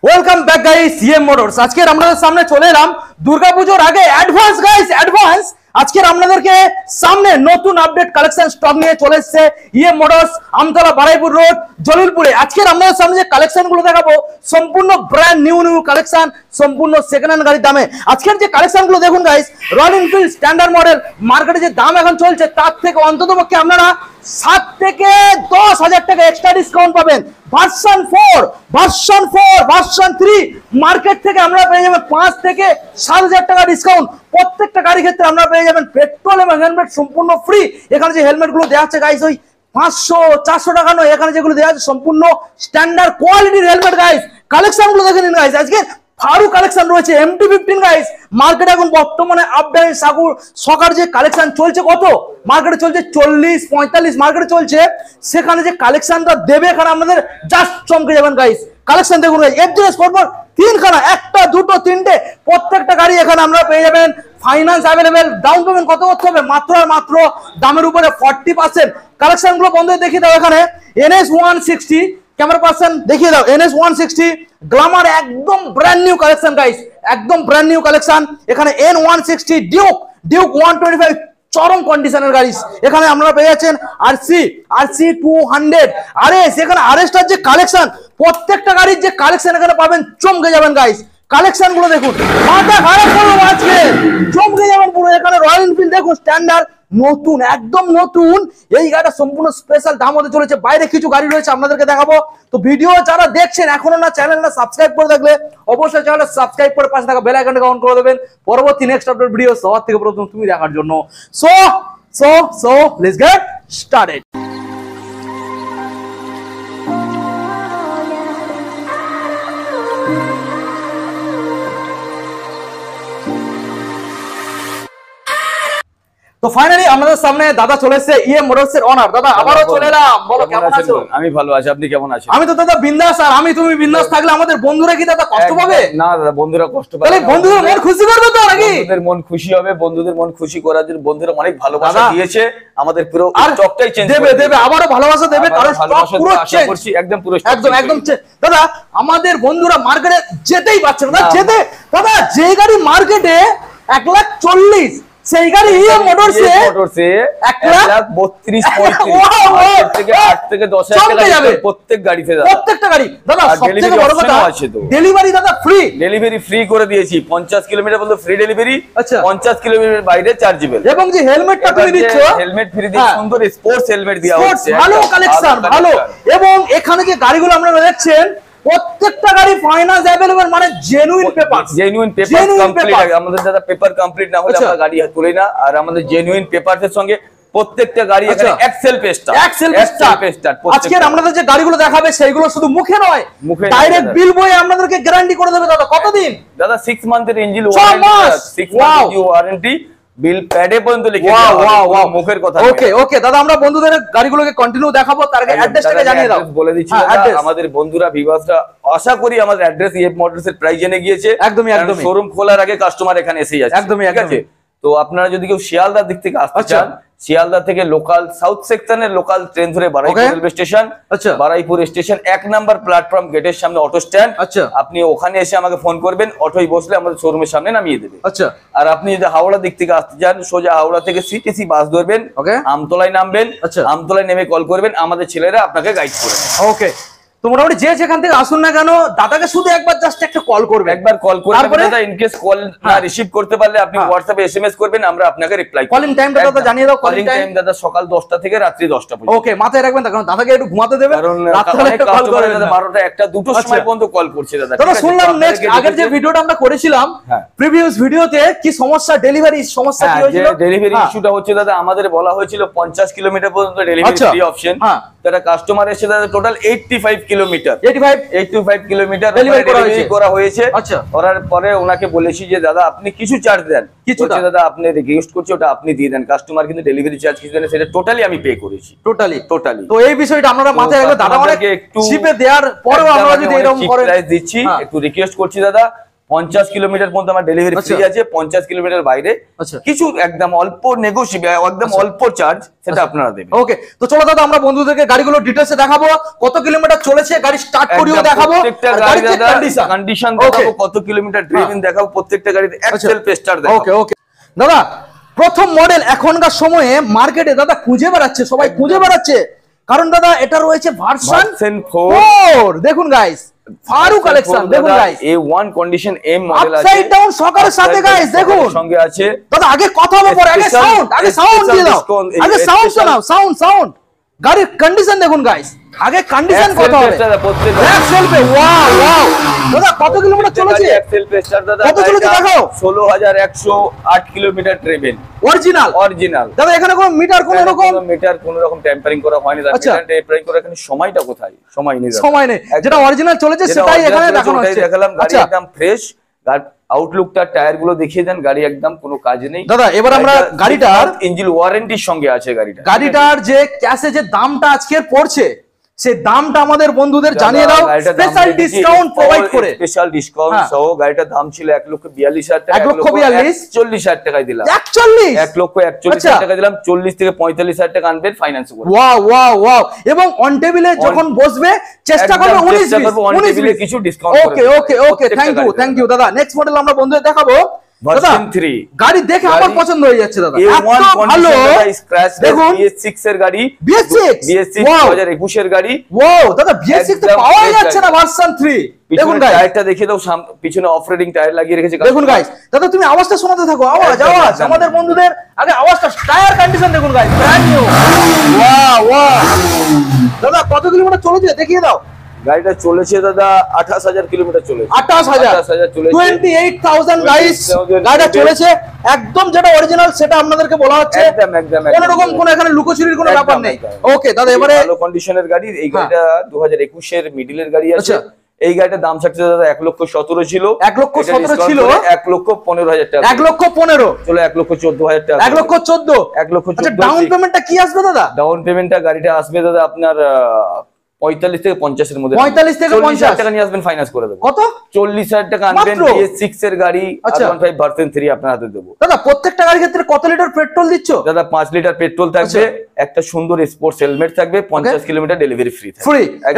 Welcome back guys, CM motors. আজকে আপনাদের সামনে চলে এলাম দুর্গাপূজার আগে অ্যাডভান্স গাইস, অ্যাডভান্স। আজকে আপনাদেরকে সামনে নতুন আপডেট কালেকশন স্টক নিয়ে চলে এসেছে EM motors, Amtala Baruipur road, জলিলপুরে। আজকে আপনাদের সামনে যে কালেকশন গুলো দেখাবো সম্পূর্ণ ব্র্যান্ড নিউ কালেকশন, সম্পূর্ণ সেকেন্ড হ্যান্ড গাড়ির দামে। আজকের যে কালেকশন গুলো দেখুন guys, Royal Enfield standard model মার্কেটে যে দাম এখন চলছে তার থেকে অন্তত পক্ষে আপনারা 7 থেকে 10,000 টাকা এক্সট্রা ডিসকাউন্ট পাবেন। ভার্সন 4, ভার্সন 4, ভার্সন 3 মার্কেট থেকে আমরা পেয়ে যাবেন 5 থেকে 7,000 টাকা ডিসকাউন্ট। প্রত্যেকটা গাড়ির ক্ষেত্রে আমরা পেয়ে যাবেন পেট্রোল এবং হেলমেট সম্পূর্ণ ফ্রি। এখানে যে হেলমেট গুলো দেওয়া হচ্ছে গাইস, ওই 500-400 টাকা নয়, এখানে যেগুলো দেওয়া আছে সম্পূর্ণ স্ট্যান্ডার্ড কোয়ালিটির হেলমেট গাইস। কালেকশন গুলো দেখে নিন গাইস। আজকে ফারু কালেকশন রয়েছে MT-15 গাইস। মার্কেটে এখন বর্তমানে আপডেট সকার যে কালেকশন চলছে, কত মার্কেটে চলছে 40-45 মার্কেটে চলছে। সেখানে যে কালেকশনটা দেবে এখানে আপনাদের জাস্ট চমকে যাবেন গাইস। কালেকশন দেখুন গাইস, FJS পরপর 3খানা, 1টা 2টো 3টে, প্রত্যেকটা গাড়ি এখানে আমরা পেয়ে যাবেন। Finance available. ডাউন পেমেন্ট কত করতে হবে? মাত্র আর মাত্র দামের উপরে 40%। কালেকশন গুলো বন্ধ দেখিয়ে দাও। এখানে NS 160 ক্যামেরা পার্সন দেখিয়ে দাও। NS 160 গ্ল্যামার, একদম ব্র্যান্ড নিউ কালেকশন গাইস, একদম ব্র্যান্ড নিউ কালেকশন। এখানে N160 ডিউক 125 চরম কন্ডিশনের গাড়ি এখানে আপনারা পেয়ে যাচ্ছেন। RC 200 RS, এখানে RS-টার যে কালেকশন, প্রত্যেকটা গাড়ির যে কালেকশন এখানে পাবেন, চমকে যাবেন গাইস। কালেকশন গুলো দেখুন, মাথা খারাপ করবো আজকে, চমকে যাবেন পুরো। এখানে রয়্যাল এনফিল্ড দেখুন স্ট্যান্ডার্ড নতুন, একদম নতুন। এই গাড়িটা সম্পূর্ণ স্পেশাল দাম হতে চলেছে। বাইরে কিছু গাড়ি রয়েছে আপনাদেরকে দেখাবো। তো ভিডিও যারা দেখছেন এখনো না চ্যানেলটা সাবস্ক্রাইব করে থাকলে অবশ্যই চ্যানেলটা সাবস্ক্রাইব করে পাশে থাকা বেল আইকনটা অন করে দেবেন পরবর্তী নেক্সট আপডেট ভিডিও সবার থেকে প্রথম তুমি দেখার জন্য। So let's get started. তো ফাইনালি আমাদের সামনে দাদা চলে এসেছে, ইএম মোটরস এর ওনার। দাদা আবারও চলে এলাম, বলো কেমন আছো? আমি ভালো আছি, আপনি কেমন আছেন? আমি তো দাদা বিন্দাস। আর আমি তুমি বিন্দাস থাকলে আমাদের বন্ধুরা কি দাদা কষ্ট পাবে? না দাদা, বন্ধুরা কষ্ট পাবে। তাহলে বন্ধুদের মন খুশি করবে তো নাকি? বন্ধুদের মন খুশি হবে। বন্ধুদের মন খুশি করার জন্য বন্ধুরা অনেক ভালোবাসা দিয়েছে আমাদের। পুরো স্টকটাই চেঞ্জ দেবে আবারও ভালোবাসা দেবে, কারণ স্টক পুরো চেঞ্জ করছি, একদম পুরো একদম দাদা। আমাদের বন্ধুরা মার্কেটে যেতেই পারছে না দাদা। যে গাড়ি মার্কেটে 1,40,000 সেই গাড়ি ইএম মোটরসে 1,32,35 থেকে 8 থেকে 10,000 টাকা যাবে প্রত্যেক গাড়িতে। প্রত্যেকটা গাড়ি দাদা, সবথেকে বড় কথা ডেলিভারি দাদা ফ্রি। ডেলিভারি ফ্রি করে দিয়েছি। 50 কিলোমিটার পর্যন্ত ফ্রি ডেলিভারি। আচ্ছা, 50 কিলোমিটার বাইরে চার্জেবল। এবং যে হেলমেটটা তুমি দিচ্ছ, হেলমেট ফ্রি দিয়ে সুন্দর স্পোর্টস হেলমেট দেওয়া হচ্ছে। ভালো কালেকশন, ভালো। এবং এখানে যে গাড়িগুলো আপনারা দেখছেন প্রত্যেকটা গাড়ি ফাইন্যান্স अवेलेबल, মানে জেনুইন পেপার কমপ্লিট। আমাদের দাদা পেপার কমপ্লিট না হলে আমরা গাড়ি তুলি না। আর আমাদের জেনুইন পেপারসের সঙ্গে প্রত্যেকটা গাড়ি এখানে এক্সেল পেস্টার। আজকে আপনাদের যে গাড়িগুলো দেখাবে সেইগুলো শুধু মুখে নয়, ডাইরেক্ট বিল বয়ে আপনাদেরকে গ্যারান্টি করে দেবে দাদা। কতদিন? দাদা 6 মান্থের ইঞ্জিন ওয়ারেন্টি, বিল প্যাডে পর্যন্ত লিখে দেওয়া মুখের কথা। ওকে দাদা, আমরা বন্ধুদের গাড়িগুলোকে কন্টিনিউ দেখাবো। তার আগে অ্যাড্রেসটাকে জানিয়ে দাও। বলে দিচ্ছি আমাদের বন্ধুরা ভিউয়ার্সরা আশা করি আমাদের অ্যাড্রেস ইএম মোটরস এর প্রাইস জেনে গিয়েছে। একদমই শোরুম খোলার আগে কাস্টমার এখানে এসেই আছে। একদমই ঠিক আছে। তো আপনারা যদি কেউ শিয়ালদার দিক থেকে আসতে চান, শিয়ালদা থেকে লোকাল সাউথ সেকশনের লোকাল ট্রেন ধরে Baruipur railway station, Baruipur station 1 number platform গেটের সামনে অটো স্ট্যান্ড। আপনি ওখানে এসে আমাকে ফোন করবেন, অটোয় বসলে আমাদের শোরুমের সামনে নামিয়ে দেবে। আর আপনি যদি হাওড়া দিক থেকে আসতে চান, সোজা হাওড়া থেকে সিটিসি বাস ধরবেন, আমতলায় নামবেন। আমতলায় নেমে কল করবেন, আমাদের ছেলেরা আপনাকে গাইড করবে। ওকে, তো মোটামুটি যে যেখান থেকে আসুন না কেন দাদাকে শুধু একবার জাস্ট একটা কল করবেন। একবার কল করবেন দাদা। ইন কেস কল না রিসিভ করতে পারলে আপনি হোয়াটসঅ্যাপে এসএমএস করবেন, আমরা আপনাকে রিপ্লাই করব। কলিং টাইমটা দাদা জানিয়ে দাও। কলিং টাইম দাদা সকাল 10টা থেকে রাত্রি 10টা পর্যন্ত। ওকে, মাথায় রাখবেন কারণ দাদাকে একটু ঘুমাতে দেবে। কারণ রাতে কল করে দাদা 12টা 1টা 2টোর সময় পর্যন্ত কল করছে দাদা। দাদা শুনলাম নেক্সট আগের যে ভিডিওটা আমরা করেছিলাম, প্রিভিয়াস ভিডিওতে কি সমস্যা, ডেলিভারি সমস্যা কি হয়েছিল? ডেলিভারি ইস্যুটা হচ্ছে দাদা, আমাদের বলা হয়েছিল 50 কিলোমিটার পর্যন্ত ডেলিভারি ফ্রি অপশন। তারা কাস্টমার এসে দাদা টোটাল 85 কিলোমিটার 85 কিলোমিটার ডেলিভারি করা হয়েছে। করার পরে ওনাকে বলেছি যে দাদা আপনি কিছু চার্জ দেন। কিছুটা দাদা আপনি রিকোয়েস্ট করছি ওটা আপনি দিয়ে দেন। কাস্টমার কিন্তু ডেলিভারি চার্জ কিছু দেন, সেটা টোটালি আমি পে করেছি। টোটালি। তো এই বিষয়টা আপনারা মাথায় রাখবেন। দাদা অনেক চিপে দেওয়ার পরেও আমরা যদি এরকম করে প্রাইস দিচ্ছি, একটু রিকোয়েস্ট করছি দাদা 50 কিলোমিটার পর্যন্ত আমার ডেলিভারি ফ্রি আছে, 50 কিলোমিটার বাইরে কিছু একদম অল্প নেগোশিয়েবল, একদম অল্প চার্জ সেটা আপনারা দেবেন। ওকে, তো চলো দাদা আমরা বন্ধুদেরকে গাড়িগুলো ডিটেইলসে দেখাবো, কত কিলোমিটার চলেছে গাড়ি স্টার্ট করিও দেখাবো, প্রত্যেকটা গাড়ির কন্ডিশন দেখাবো, কত কিলোমিটার ড্রাইভিং দেখাবো, প্রত্যেকটা গাড়িতে এক্সেল পেস্টার দেখাবো। ওকে ওকে দাদা, প্রথম মডেল এখনকার সময়ে মার্কেটে দাদা খুঁজে বেড়াচ্ছে, সবাই খুঁজে বেড়াচ্ছে, কারণ দাদা এটা রয়েছে ভার্সন 4। দেখুন গাইস, ফারু কালেকশন দেখুন guys, A1 condition M model আছে, আপসাইড ডাউন সকারের সাথে গাইস দেখুন সঙ্গে আছে। দাদা আগে কথা বলবো, আগে সাউন্ড দিয়ে দাও, আগে সাউন্ড শোনাও, সাউন্ড গাড়ির কন্ডিশন দেখুন গাইস, আগে কন্ডিশন কথা হবে। এক্সেলপে ওয়াও ওয়াও দাদা কত কিলোমিটার চলেছে? এক্সেল পেস্টার দাদা কত চলেছে দেখাও। 16108 কিলোমিটার ট্রেভেল অরিজিনাল দাদা। এখানে কোন মিটার কোন রকম টেম্পারিং করা হয়নি দাদা। টেম্পারিং করা, এখানে সময়টা কোথায়? সময় নেই, যেটা অরিজিনাল চলেছে সেটাই এখানে দেখানো হচ্ছে। দেখালাম গাড়ি একদম ফ্রেশ, আউটলুকটা টায়ার গুলো দেখিয়ে দেন, গাড়ি একদম কোনো কাজ নেই দাদা। এবার আমরা গাড়িটার ইঞ্জিন ওয়ারেন্টির সঙ্গে আছে গাড়িটার যে ক্যাশে যে দামটা আজকের পড়ছে সেই দামটা আমাদের বন্ধুদের জানিয়ে দাও, স্পেশাল ডিসকাউন্ট প্রোভাইড করে। স্পেশাল ডিসকাউন্ট সহ গাড়িটার দাম ছিল 1,42,000 টাকা, 1,42,000 টাকায় দিলাম। 1,41,000 টাকা দিলাম, 40 থেকে 45,000 টাকা আনবেন ফাইন্যান্স করে। Wow wow wow. এবং অন টেবিলে যখন বসবে চেষ্টা করবে 19 কিছু discount. Okay okay okay, thank you দাদা। নেক্সট মডেল আমরা বন্ধুদের দেখাবো ভার্সন 3। গাড়ি দেখে আমার পছন্দ হয়ে যাচ্ছে দাদা, A1 ভালো। স্ক্র্যাচ দেখুন, BS6 এর গাড়ি, BS6 2021 এর গাড়ি। ওয়াও দাদা, BS6 তো পাওয়াই যাচ্ছে না ভার্সন 3। দেখুন গাইস, টায়ারটা দেখিয়ে দাও, পিছনে অফ রোডিং টায়ার লাগিয়ে রেখেছে। দেখুন গাইস, দাদা তুমি আওয়াজটা শোনাতে থাকো, আওয়াজ আমাদের বন্ধুদের আগে আওয়াজটা। টায়ার কন্ডিশন দেখুন guys, brand new. Wow wow দাদা, কত কিলোমিটার চলেছে দেখিয়ে দাও। গাড়িটা চলেছে দাদা 28,000 কিলোমিটার চলেছে। 28,000 চলেছে, 28,000 গাইস গাড়িটা চলেছে। একদম যেটা অরিজিনাল সেটা আপনাদেরকে বলা হচ্ছে, একদম কোনো রকম কোনো এখানে লুকোচুরির কোনো ব্যাপার নেই। ওকে দাদা, এবারে ভালো কন্ডিশনের গাড়ি। এই গাড়িটা 2021 এর মিডলের গাড়ি আছে। এই গাড়িটার দাম থাকছে দাদা 1,17,000 ছিল, 1,17,000 ছিল, 1,15,000 টাকা, 1,15,000 চলো 1,14,000 টাকা, 1,14,000। আচ্ছা, ডাউন পেমেন্টটা কি আসবে দাদা? ডাউন পেমেন্টটা গাড়িটা আসবে দাদা আপনার 45 থেকে 50 এর মধ্যে। 45 থেকে 50 টাকা নিয়ে আসবেন, ফাইন্যান্স করে দেবো। কত? 40,000 টাকা আনবেন, BS6 এর গাড়ি, R15 ভার্সন 3 আপনার হাতে দেবো। দাদা প্রত্যেকটা গাড়ির ক্ষেত্রে কত লিটার পেট্রোল দিচ্ছ? দাদা 5 লিটার পেট্রোল থাকবে, একটা সুন্দর স্পোর্টস হেলমেট থাকবে, 50 কিলোমিটার ডেলিভারি ফ্রি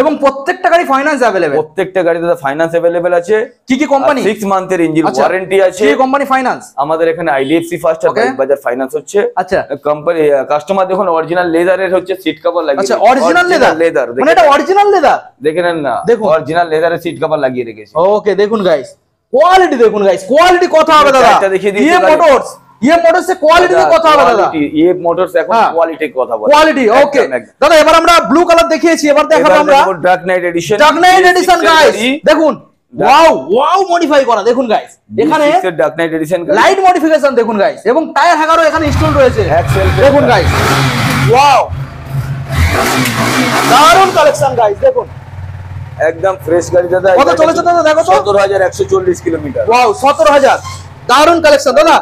এবং প্রত্যেকটা গাড়ি ফাইন্যান্স अवेलेबल। প্রত্যেকটা গাড়ি দাদা ফাইন্যান্স अवेलेबल আছে। কি কি কোম্পানি? 6 মান্থের ইঞ্জিন ওয়ারেন্টি আছে। কি কোম্পানি ফাইন্যান্স? আমাদের এখানে IDFC ফার্স্ট আর বাজার ফাইন্যান্স হচ্ছে। আচ্ছা, কোম্পানি কাস্টমার দেখুন অরিজিনাল লেদারের হচ্ছে সিট কভার লাগিয়ে। আচ্ছা, অরিজিনাল লেদার, মানে এটা অরিজিনাল লেদার, দেখে নেন না, অরিজিনাল লেদারের সিট কভার লাগিয়ে রেখেছে। ওকে, দেখুন গাইস, কোয়ালিটি দেখুন গাইস, কোয়ালিটি কথা হবে দাদা। এটা দেখিয়ে দিই, ইয়ে মোটরস এর কোয়ালিটিতে কথা হবে দাদা। ইয়ে মোটরস এখন কোয়ালিটির কথা বলে। কোয়ালিটি ওকে দাদা। এবার আমরা ব্লু কালার দেখিয়েছি, এবার দেখাবো আমরা Dark Knight edition. Dark Knight edition guys দেখুন, ওয়াও ওয়াও মডিফাই করা দেখুন গাইস, এখানে Dark Knight edition light modification দেখুন গাইস, এবং টায়ার হ্যাঙ্গারও এখানে ইনস্টল রয়েছে দেখুন গাইস। ওয়াও, দারুন কালেকশন গাইস, দেখুন একদম ফ্রেশ গাড়ি দাদা। কত চলেছে দাদা দেখো তো? 17,140 কিলোমিটার। ওয়াও, 17,000, দারুন কালেকশন দাদা।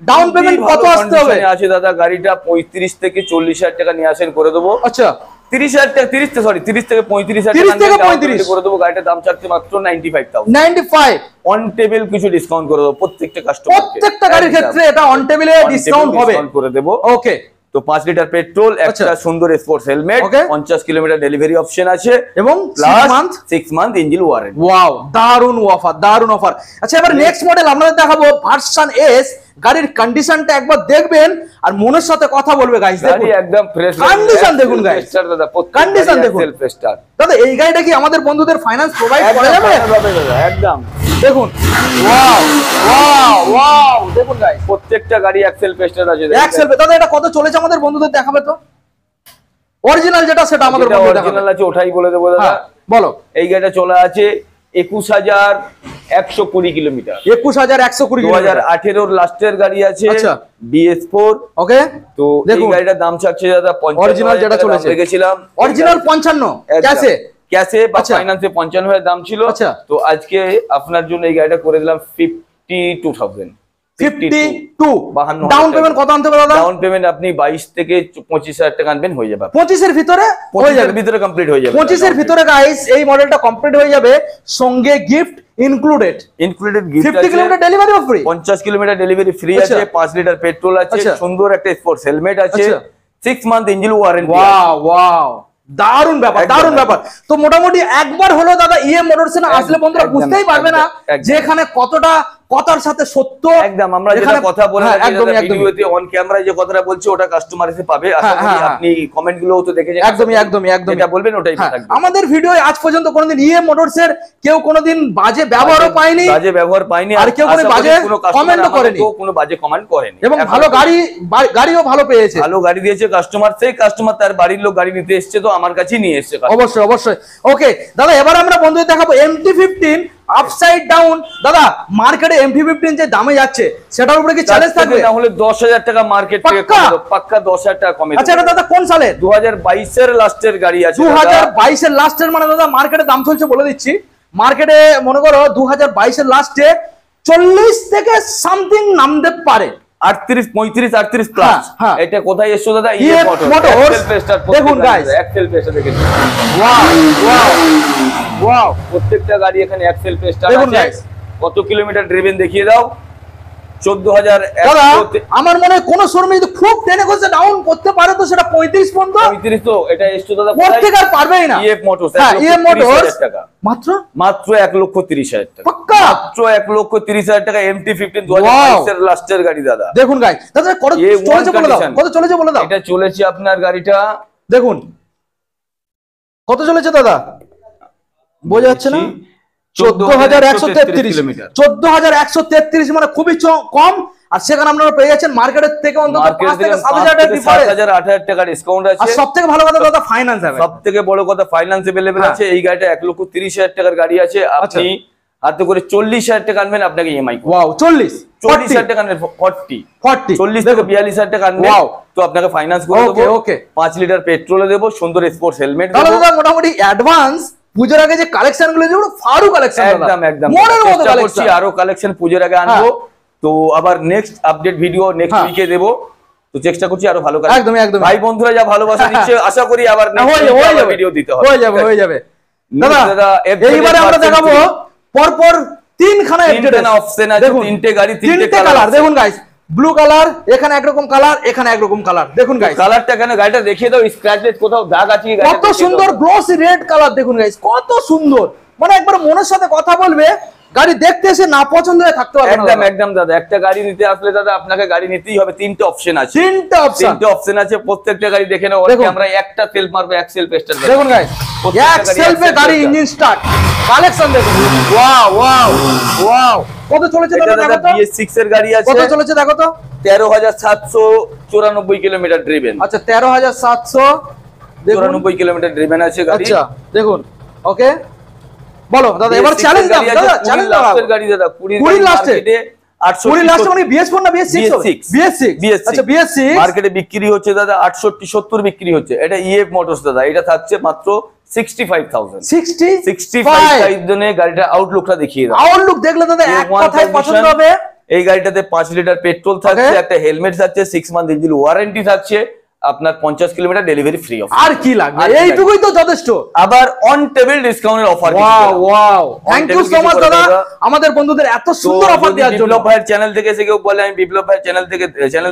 ডাউন পেমেন্ট কত আসতে হবে? আছে দাদা, গাড়িটা 35 থেকে 40,000 টাকা নিয়ে আসেন, করে দেবো। আচ্ছা, 30,000 টাকা, 30 থেকে 35,000 টাকা করে দেবো। গাড়িটার দাম চাচ্ছে মাত্র 95,000। অন টেবিল কিছু ডিসকাউন্ট করে দেবো প্রত্যেকটা কাস্টমারকে। প্রত্যেকটা গাড়ির ক্ষেত্রে এটা অন টেবিলে ডিসকাউন্ট হবে, করে দেবো। ওকে, তো 5 লিটার পেট্রোল, একটা সুন্দর sports helmet, 50 kilometre delivery option আছে, এবং 6 মান্থ ইঞ্জিন ওয়ারেন্টি। ওয়াও, দারুন অফার, দারুন অফার। আচ্ছা, এবার নেক্সট মডেল আপনাদের দেখাবো ভার্সন এস। গাড়ির কন্ডিশনটা একবার দেখবেন আর মনের সাথে কথা বলবে গাইস। গাড়ি একদম ফ্রেশ কন্ডিশন দেখুন গাইস, দাদা কন্ডিশন দেখুন দাদা। এই গাড়িটা কি আমাদের বন্ধুদের ফাইন্যান্স প্রোভাইড করা যাবে? একদম দেখুন, ওয়াও ওয়াও ওয়াও, দেখুন গাইস প্রত্যেকটা গাড়ি এক্সেল পেস্টার আছে। এক্সেল দাদা, এটা কত চলেছে আমাদের বন্ধুদের দেখাবে তো? অরিজিনাল যেটা সেটা আমাদের বন্ধুদের দেখাবে। অরিজিনাল আছে, ওটাই বলে দেবো দাদা। বলো। এই গাড়িটা চলে আছে 21,120 কিলোমিটার। 21,120 2018 লাস্টের গাড়ি আছে। আচ্ছা, BS4। ওকে, তো এই গাড়িটার দাম চাচ্ছে দাদা 55। অরিজিনাল যেটা চলেছে রেখেছিলাম, অরিজিনাল 55 ক্যাশে বা ফাইন্যান্সে 55,000 দাম ছিল। তো আজকে আপনার জন্য এই গাড়িটা করে দিলাম 52,000। 52 ডাউন পেমেন্ট কত আনতে হবে দাদা? ডাউন পেমেন্ট আপনি 22 থেকে 25,000 টাকা আনবেন, হয়ে যাবে। 25 এর ভিতরে হয়ে যাবে, ভিতরে কমপ্লিট হয়ে যাবে। 25 এর ভিতরে গাইস এই মডেলটা কমপ্লিট হয়ে যাবে, সঙ্গে gift included gift 50 kilometre delivery free, 50 kilometre delivery free আছে, 5 লিটার পেট্রোল আছে, সুন্দর একটা স্পোর্টস হেলমেট আছে, 6 মান্থ ইঞ্জিন ওয়ারেন্টি। ওয়াও দারুন ব্যাপার, দারুন ব্যাপার। তো মোটামুটি একবার হলো দাদা ইএম মোটরস না আসলে বন্ধুরা বুঝতেই পারবে না যে এখানে কতটা কথার সাথে সত্য। একদম আমরা যেটা কথা বলে ভিডিওতে অন ক্যামেরায় যে কথাটা বলছি ওটা কাস্টমার এসে পাবে। আশা করি আপনি কমেন্ট গুলো তো দেখে একদমই যেটা বলবেন ওটাই থাকবে। আমাদের ভিডিও আজ পর্যন্ত কোনোদিন ইএম মোটরস এর কেউ কোনোদিন বাজে ব্যবহারও পায়নি, বাজে ব্যবহার পায়নি, আর কেউ কোনো বাজে কমেন্টও করেনি, কোনো বাজে কমেন্ট করেনি, এবং ভালো গাড়িও ভালো পেয়েছে, ভালো গাড়ি দিয়েছে কাস্টমার। সেই কাস্টমার তার বাড়ির লোক গাড়ি নিতে এসেছে তো আমার কাছেই নিয়ে এসেছে। অবশ্যই অবশ্যই। ওকে দাদা এবার আমরা বন্ধুদের দেখাবো MT-15 আপসাইড ডাউন। দাদা মার্কেটে MT-15 যে দামে যাচ্ছে সেটার উপরে কি চ্যালেঞ্জ থাকবে? তাহলে 10,000 টাকা মার্কেট থেকে পাক্কা 10,000 টাকা কমে। আচ্ছা এটা দাদা কোন সালে? 2022 এর লাস্টের গাড়ি আছে। 2022 এর লাস্টের মানে দাদা মার্কেটে দাম চলছে বলে দিচ্ছি, মার্কেটে মনে করো 2022 এর লাস্টে 40 থেকে সামথিং নামতে পারে, 38 প্লাস। এটা কোথায় এসছো দাদা? EF motors. দেখুন গাইস এক্সেল পেস্টার দেখেন, ওয়াও ওয়াও ওয়াও, প্রত্যেকটা গাড়ি এখানে এক্সেল পেস্টার দেখুন আছে। গাইস কত কিলোমিটার ড্রিভেন দেখিয়ে দাও? 14,000। আমার মনে হয় কোন শোরুমে যদি খুব টেনে করছে ডাউন করতে পারে তো সেটা 35 পর্যন্ত। 35 তো এটা এসছো দাদা করতে আর পারবেই না। ইএফ মোটরস, ইএফ মোটরস মাত্র 1,30,000 টাকা, পাক্কা মাত্র 1,30,000 টাকা। MT-15 2022 এর লাস্টের গাড়ি দাদা। দেখুন গাইস দাদা কত চলেছে বলে দাও, কত চলেছে বলে দাও। এটা চলেছে আপনার গাড়িটা দেখুন কত চলেছে দাদা, বোঝা যাচ্ছে না? 14,133 কিলোমিটার, 14,133 মানে খুবই কম। আর সেখানে আপনারা পেয়ে যাচ্ছেন মার্কেটের থেকে অন্তত 5 থেকে 7,000 টাকা ডিফারেন্স, 7,000-8,000 টাকা ডিসকাউন্ট আছে। আর সবথেকে ভালো কথা দাদা ফাইন্যান্স হবে, সবথেকে বড় কথা ফাইন্যান্স अवेलेबल আছে। এই গাড়িটা 1,30,000 টাকার গাড়ি আছে, আপনি হাতে করে 40,000 টাকা আনবেন, আপনাকে ইএমআই ওয়াও 40,000 টাকা আনবেন, 40 40 থেকে 42,000 টাকা আনবেন তো আপনাকে ফাইন্যান্স করে দেব। ওকে 5 লিটার পেট্রোলে দেব, সুন্দর স্পোর্টস হেলমেট দেব। তাহলে দাদা মোটামুটি অ্যাডভান্স পুজোর আগে যে কালেকশন গুলো যেগুলো ফারু কালেকশন, একদম মনের মতো কালেকশন, আরো কালেকশন পুজোর আগে আনবো। তো আবার নেক্সট আপডেট ভিডিও নেক্সট উইকে দেব, তো চেষ্টা করছি আরো ভালো কাজ। একদম একদম ভাই বন্ধুরা যা ভালোবাসা দিচ্ছে আশা করি আবার ভিডিও দিতে হবে, হয়ে যাবে দাদা। এইবারে আমরা দেখাবো পরপর তিনখানা অপশন আছে, তিনটে গাড়ি তিনটে কালার। দেখুন গাইস ব্লু কালার, এখানে একরকম কালার, এখানে একরকম কালার। দেখুন গাইস কালারটা কেন গাড়িটা দেখিয়ে দাও, স্ক্র্যাচেস কোথাও দাগ আছে কি? কত সুন্দর গ্লসি রেড কালার, দেখুন গাইস কত সুন্দর, মানে একবার মনের সাথে কথা বলবে, গাড়ি দেখতে এসে না পছন্দ হয়ে থাকতে পারবে না। একদম দাদা, একটা গাড়ি নিতে আসলে দাদা আপনাকে গাড়ি নিতেই হবে। তিনটে অপশন আছে, তিনটে অপশন আছে, প্রত্যেকটা গাড়ি দেখে নাও। আমরা একটা সেলফ মারবো, এক সেলফ স্টার্ট। দেখুন গাইস এক সেলফে গাড়ি ইঞ্জিন স্টার্ট, কালেকশন দেখুন, ওয়াও ওয়াও ওয়াও। কত চলেছে দাদা দেখো তো? BS6 এর গাড়ি আছে, কত চলেছে দেখো তো? 13,794 কিলোমিটার ড্রিভেন। আচ্ছা 13,794 কিলোমিটার ড্রিভেন আছে গাড়ি। আচ্ছা দেখুন ওকে বলো দাদা এবার চ্যালেঞ্জ দাও দাদা, চ্যালেঞ্জ দাও। গাড়ি দাদা 20 লাস্টে 20 লাস্টে মানে BS4 না BS6? BS6 আচ্ছা BS6 মার্কেটে বিক্রি হচ্ছে দাদা 68-70 বিক্রি হচ্ছে। এটা ইএফ মোটরস দাদা, এটা থাকছে মাত্র 65,000। 65 জনে গাড়িটা আউটলুকটা দেখিয়ে দাও। আউটলুক দেখলে দাদা এক কথায় পছন্দ হবে। এই গাড়িটাতে 5 লিটার পেট্রোল থাকছে, একটা হেলমেট থাকছে, 6 মান্থ ইঞ্জিন ওয়ারেন্টি থাকছে, আপনার 50 কিলোমিটার ডেলিভারি ফ্রি অফ। আর কি লাগবে? এইটুকুই তো যথেষ্ট। আবার অন টেবিল ডিসকাউন্টের offer. Wow wow, thank you so much দাদা আমাদের বন্ধুদের এত সুন্দর অফার দেওয়ার জন্য। বিপ্লব ভাইয়ের চ্যানেল থেকে এসে কেউ বলে আমি বিপ্লব ভাইয়ের চ্যানেল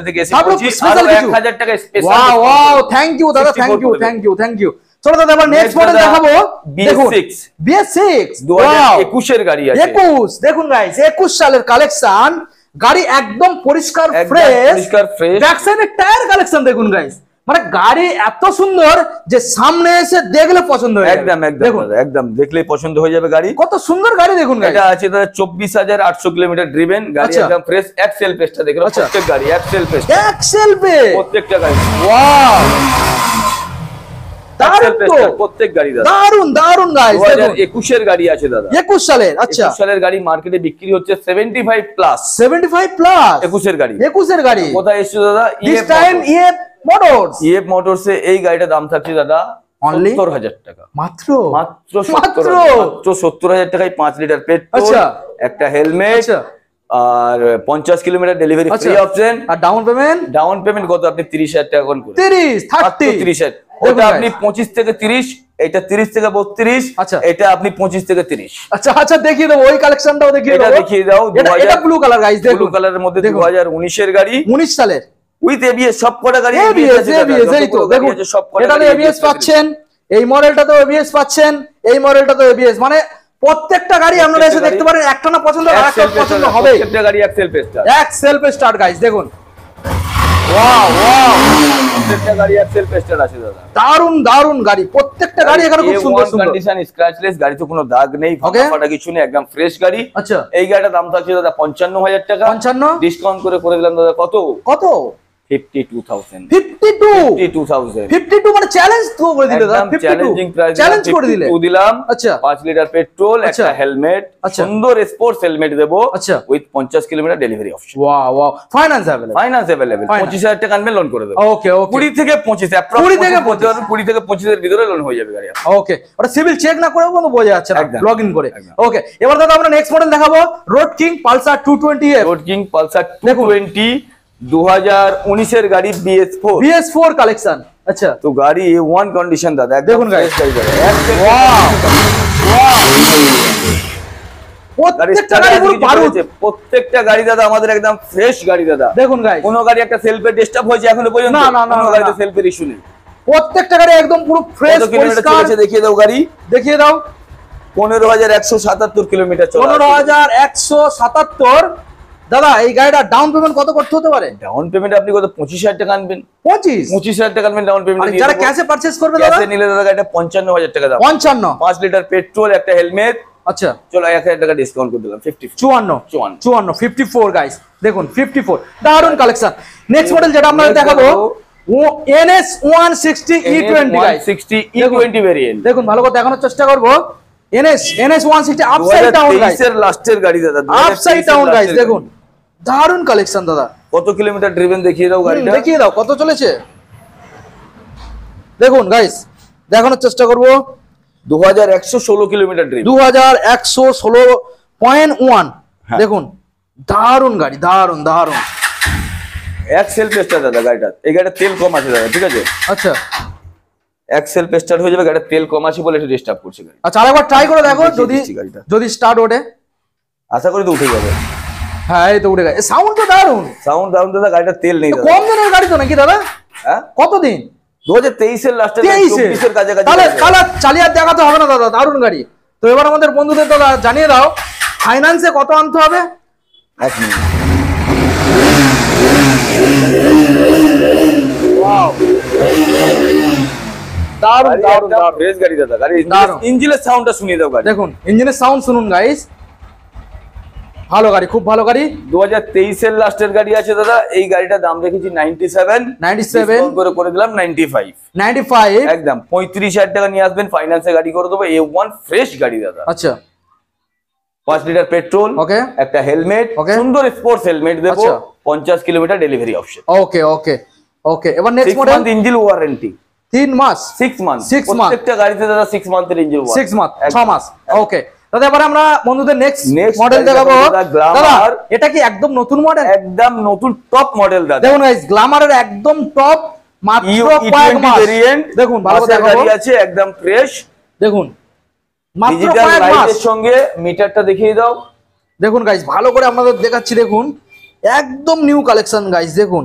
থেকে এসে বলছি 1000 টাকা special. Wow wow, thank you দাদা, থ্যাংক ইউ। চলো দাদা এবার নেক্সট মডেল দেখাবো। BS6 2021 এর গাড়ি আছে। 21 দেখুন গাইস 21 সালের কালেকশন, গাড়ি একদম পরিষ্কার ফ্রেশ, ব্যাক সাইডের টায়ার কালেকশন দেখুন গাইস, মানে গাড়ি এত সুন্দর যে সামনে এসে দেখলে পছন্দ হয়ে যাবে। একদম দেখলেই পছন্দ হয়ে যাবে গাড়ি। কত সুন্দর গাড়ি দেখুন গাইস। এটা আছে দাদা 24,800 কিলোমিটার ড্রিভেন গাড়ি, একদম ফ্রেশ। এক্সেল পেস্টটা দেখো, প্রত্যেক গাড়ি এক্সেল পেস্ট, এক্সেল পে প্রত্যেকটা গাড়ি। ওয়াও প্রত্যেক গাড়ি দাদা দারুন দারুন গাইস। 2021 এর গাড়ি আছে দাদা, 21 সালের। আচ্ছা 21 সালের গাড়ি মার্কেটে বিক্রি হচ্ছে 75 প্লাস। 75 প্লাস 21 এর গাড়ি। 21 এর গাড়ি কোথায় এসেছে দাদা? This time EF motors. EF motors এ এই গাড়িটার দাম থাকছে দাদা 70,000 টাকা মাত্র। 70,000 টাকায় 5 লিটার পেট্রোল, একটা হেলমেট, আর 50 কিলোমিটার ডেলিভারি ফ্রি অপশন। আর ডাউন পেমেন্ট কত? আপনি 30,000 টাকা করে 30 ওটা আপনি 25 থেকে 30, এটা 30 থেকে 32, এটা আপনি 25 থেকে 30। আচ্ছা দেখিয়ে দাও ওই কালেকশনটাও দেখিয়ে দাও। এটা দেখিয়ে দাও। এটা ব্লু কালার গাইস, দেখুন ব্লু কালারের মধ্যে 2019 এর গাড়ি, 19 সালের উইথ এবিএস, সব কটা গাড়ি এবিএস এই তো দেখুন, এটা এবিএস পাচ্ছেন, এই মডেলটা তো এবিএস পাচ্ছেন, এই মডেলটা তো এবিএস, মানে প্রত্যেকটা গাড়ি আপনারা এসে দেখতে পারেন, একটা না পছন্দ আর একটা পছন্দ হবে। প্রত্যেকটা গাড়ি এক সেলফ স্টার্ট গাইস, দেখুন ওয়াও প্রত্যেকটা গাড়ি এক সেলফ স্টার্ট আছে দাদা। দারুন গাড়ি, প্রত্যেকটা গাড়ি এখানে খুব সুন্দর কন্ডিশন, স্ক্র্যাচলেস গাড়ি, তো কোনো দাগ নেই, ফাটা কিছু নেই, একদম ফ্রেশ গাড়ি। আচ্ছা, এই গাড়িটার দাম থাকছে দাদা 55,000 টাকা। 55 ডিসকাউন্ট করে দিলাম দাদা কত 52,000। 52 মানে চ্যালেঞ্জ তো করে দিলে দাদা, 52 চ্যালেঞ্জ করে দিলে দিলাম। আচ্ছা, 5 লিটার পেট্রোল, একটা হেলমেট, সুন্দর স্পোর্টস হেলমেট দেবো, with 50 kilometre delivery option. Wow finance available 25,000 টাকা আনবে, লোন করে দেবো। ওকে 20 থেকে 25, 20 থেকে 25 এর ভিতরে লোন হয়ে যাবে গাড়ি। ওকে, ওটা সিভিল চেক না করেও কোনো বোঝা যাচ্ছে না লগইন করে। ওকে, এবার দাদা আমরা নেক্সট মডেল দেখাবো, road king Pulsar 220F। Road king Pulsar 220 2019 এর গাড়ি, BS4 কালেকশন। আচ্ছা, তো গাড়ি A1 কন্ডিশন দাদা, দেখুন গাইস, প্রত্যেকটা গাড়ি দাদা আমাদের একদম ফ্রেশ গাড়ি দাদা। দেখুন গাইস, কোন গাড়ি একটা সেলফে ডিস্টার্ব হয়েছে এখনো পর্যন্ত? না, কোনো গাড়িতে সেলফের ইস্যু নেই, প্রত্যেকটা গাড়ি একদম পুরো ফ্রেশ পরিষ্কার। দেখিয়ে দাও গাড়ি, দেখিয়ে দাও। 15,177 কিলোমিটার চলা, 15,177। দাদা এই গাড়িটা ডাউন পেমেন্ট কত করতে হতে পারে? ডাউন পেমেন্ট আপনি কত 25,000 টাকা আনবেন? 25,000 টাকা আনবেন ডাউন পেমেন্ট। যারা ক্যাশে পারচেজ করবে দাদা, ক্যাশে নিলে দাদা গাড়িটা 55,000 টাকা দাম। 55, 5 লিটার পেট্রোল, একটা হেলমেট। আচ্ছা চলো 1,000 টাকা ডিসকাউন্ট করে দিলাম, 54 54 গাইস, দেখুন 54 দারুন কালেকশন। নেক্সট মডেল যেটা আমরা দেখাবো NS 160 E20 guys, 160 E20 variant. দেখুন ভালো করে দেখানোর চেষ্টা করব। NS 160 আপসাইড ডাউন গাইস, 2023 এর লাস্টের গাড়ি দাদা, আপসাইড ডাউন গাইস, দেখুন দারুন কালেকশন দাদা। কত কিলোমিটার ড্রিভেন দেখিয়ে দাও গাড়িটা, দেখিয়ে দাও কত চলেছে। দেখুন গাইস দেখানোর চেষ্টা করব, 2116 কিলোমিটার ড্রিভেন, 2116.1। দেখুন দারুন গাড়ি, দারুন। এক সেলফ স্টার্ট দাদা গাড়িটা, এই গাড়িটা তেল কম আছে দাদা, ঠিক আছে? আচ্ছা, এক সেলফ স্টার্ট হয়ে যাবে, গাড়িটা তেল কম আছে বলে একটু ডিস্টার্ব করছে গাড়ি। আচ্ছা আরেকবার ট্রাই করে দেখো, যদি স্টার্ট ওঠে, আশা করি তো উঠে যাবে। হ্যাঁ এই তো উঠে গেছে, সাউন্ড তো দারুন, সাউন্ড দাদা, গাড়িটা তেল নেই দাদা। কম দিনের গাড়ি তো নাকি দাদা? হ্যাঁ, কতদিন? 2023 এর লাস্টে, 24 এর কাছাকাছি। তাহলে চালিয়ে দেখাতে হবে না দাদা, দারুন গাড়ি। তো এবার আমাদের বন্ধুদের দাদা জানিয়ে দাও ফাইন্যান্সে কত আনতে হবে। 1 মিনিট, ওয়াও দারুন ফ্রেশ গাড়ি দাদা। গাড়ি ইঞ্জিনের সাউন্ডটা শুনিয়ে দাও গাড়ি, দেখুন ইঞ্জিনের সাউন্ড শুনুন গাইস, ভালো গাড়ি, খুব ভালো গাড়ি। 2023 এর লাস্টের গাড়ি আছে দাদা, এই গাড়িটার দাম রেখেছি 97 করে দিলাম 95 একদম 35,000 টাকা নিয়ে আসবেন, ফাইন্যান্সে গাড়ি করে দেবো। A1 ফ্রেশ গাড়ি দাদা। আচ্ছা, 5 লিটার পেট্রোল, ওকে, একটা হেলমেট, সুন্দর স্পোর্টস হেলমেট দেবো, 50 কিলোমিটার ডেলিভারি অপশন। ওকে এবার নেক্সট মডেল, ইঞ্জিন ওয়ারেন্টি 3 মাস, 6 মান্থ, প্রত্যেকটা গাড়িতে দাদা 6 মান্থের ইঞ্জিন ওয়ারেন্টি, 6 মাস 6 মাস। ওকে দাদা এবার আমরা বন্ধুদের নেক্সট মডেল দেখাবো। দাদা এটা কি একদম নতুন মডেল? একদম নতুন টপ মডেল দাদা। দেখুন গাইস, গ্ল্যামারের একদম টপ, মাত্র কয়েক মাস। ভেরিয়েন্ট, দেখুন ভালো করে দেখাবো, গাড়ি আছে একদম ফ্রেশ। দেখুন মাত্র ডিজিটাল কয়েক মাস। লাইটের সঙ্গে মিটারটা দেখিয়ে দাও। দেখুন গাইস ভালো করে আপনাদের দেখাচ্ছি, দেখুন একদম নিউ কালেকশন গাইস। দেখুন